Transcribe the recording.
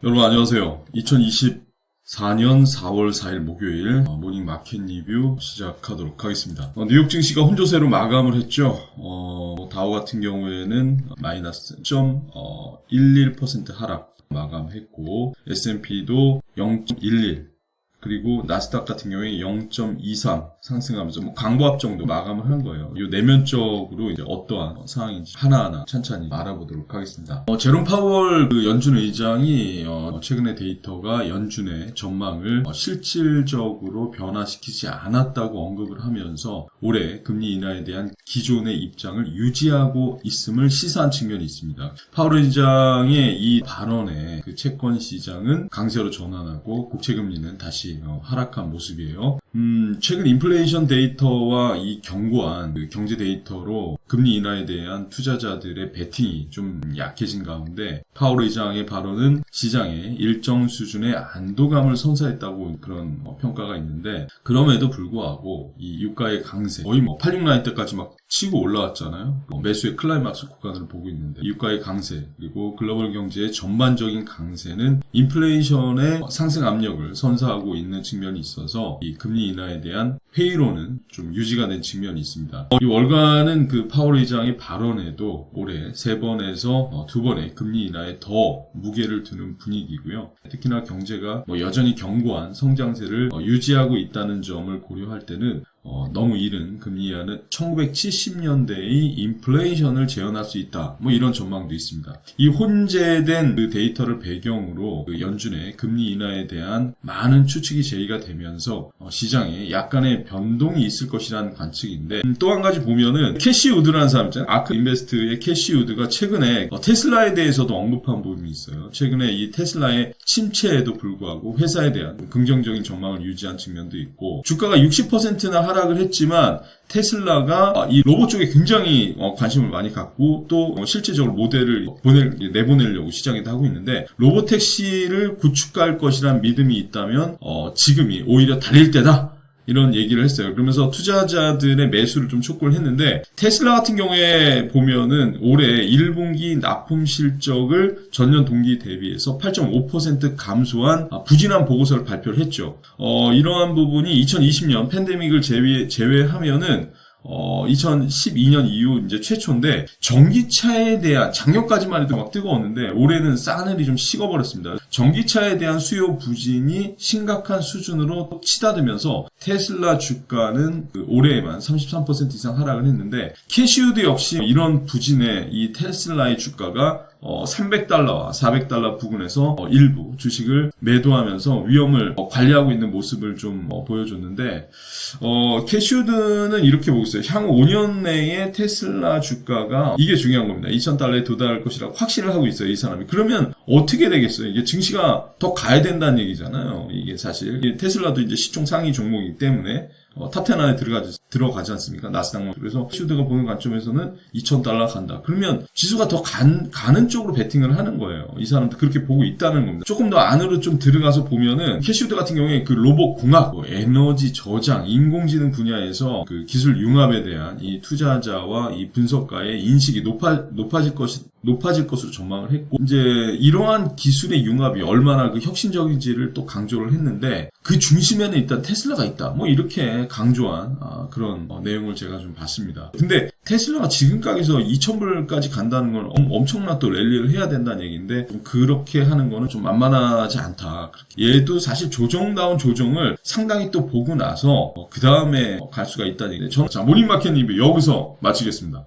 여러분 안녕하세요. 2024년 4월 4일 목요일 모닝 마켓 리뷰 시작하도록 하겠습니다. 뉴욕 증시가 혼조세로 마감을 했죠. 다우 같은 경우에는 마이너스 0.11% 하락 마감했고 S&P도 0.11 그리고 나스닥 같은 경우에 0.23 상승하면서 강보합 정도 마감을 한 거예요. 이 내면적으로 이제 어떠한 상황인지 하나하나 찬찬히 알아보도록 하겠습니다. 제롬 파월 연준 의장이 최근에 데이터가 연준의 전망을 실질적으로 변화시키지 않았다고 언급을 하면서 올해 금리 인하에 대한 기존의 입장을 유지하고 있음을 시사한 측면이 있습니다. 파월 의장의 이 발언에 그 채권 시장은 강세로 전환하고 국채금리는 다시 하락한 모습이에요. 최근 인플레이션 데이터와 이 견고한 경제 데이터로 금리 인하에 대한 투자자들의 베팅이 좀 약해진 가운데 파월 의장의 발언은 시장에 일정 수준의 안도감을 선사했다고 그런 평가가 있는데, 그럼에도 불구하고 이 유가의 강세, 거의 86라인 때까지 막 치고 올라왔잖아요. 매수의 클라이막스 구간을 보고 있는데 유가의 강세 그리고 글로벌 경제의 전반적인 강세는 인플레이션의 상승 압력을 선사하고 있는 측면이 있어서 이 금리 인하에 대한 회의론은 좀 유지가 된 측면이 있습니다. 이 월간은 그 파월 의장의 발언에도 올해 3번에서 2번의 금리 인하에 더 무게를 두는 분위기고요. 특히나 경제가 여전히 견고한 성장세를 유지하고 있다는 점을 고려할 때는 너무 이른 금리 인하는 1970년대의 인플레이션을 재현할 수 있다. 이런 전망도 있습니다. 이 혼재된 그 데이터를 배경으로 그 연준의 금리 인하에 대한 많은 추측이 제기가 되면서 시장에 약간의 변동이 있을 것이라는 관측인데, 또 한 가지 보면은 캐시 우드라는 사람 있잖아요. 아크 인베스트의 캐시 우드가 최근에 테슬라에 대해서도 언급한 부분이 있어요. 최근에 이 테슬라의 침체에도 불구하고 회사에 대한 긍정적인 전망을 유지한 측면도 있고, 주가가 60%나 하락을 했지만 테슬라가 이 로봇 쪽에 굉장히 관심을 많이 갖고 또 실제적으로 모델을 내보내려고 시장에도 하고 있는데, 로봇택시를 구축할 것이라는 믿음이 있다면 지금이 오히려 달릴 때다, 이런 얘기를 했어요. 그러면서 투자자들의 매수를 좀 촉구를 했는데, 테슬라 같은 경우에 보면은 올해 1분기 납품 실적을 전년 동기 대비해서 8.5% 감소한 부진한 보고서를 발표를 했죠. 이러한 부분이 2020년 팬데믹을 제외하면은 2012년 이후 이제 최초인데, 전기차에 대한 작년까지만 해도 막 뜨거웠는데 올해는 싸늘히 좀 식어버렸습니다. 전기차에 대한 수요 부진이 심각한 수준으로 치닫으면서 테슬라 주가는 올해에만 33% 이상 하락을 했는데, 캐시우드 역시 이런 부진에 이 테슬라의 주가가 $300와 $400 부근에서 일부 주식을 매도하면서 위험을 관리하고 있는 모습을 좀 보여줬는데, 캐시우드는 이렇게 보고 있어요. 향후 5년 내에 테슬라 주가가, 이게 중요한 겁니다, $2,000에 도달할 것이라고 확신을 하고 있어요, 이 사람이. 그러면 어떻게 되겠어요? 이게 증시가 더 가야 된다는 얘기잖아요. 이게 사실 테슬라도 이제 시총 상위 종목이기 때문에 탑10 안에 들어가지 않습니까? 나스닥만. 그래서 캐시우드가 보는 관점에서는 $2,000 간다. 그러면 지수가 더 가는 쪽으로 베팅을 하는 거예요. 이 사람도 그렇게 보고 있다는 겁니다. 조금 더 안으로 좀 들어가서 보면은 캐시우드 같은 경우에 그 로봇 공학, 에너지 저장, 인공지능 분야에서 그 기술 융합에 대한 이 투자자와 이 분석가의 인식이 높아질 것으로 전망을 했고, 이제 이러한 기술의 융합이 얼마나 그 혁신적인지를 또 강조를 했는데, 그 중심에는 일단 테슬라가 있다. 이렇게 강조한 그런 내용을 제가 좀 봤습니다. 근데 테슬라가 지금 가격에서 2,000불까지 간다는 건 엄청난 또 랠리를 해야 된다는 얘기인데, 그렇게 하는 거는 좀 만만하지 않다. 얘도 사실 조정다운 조정을 상당히 또 보고 나서 그 다음에 갈 수가 있다는 얘기인데, 저는 모닝마켓 리뷰 여기서 마치겠습니다.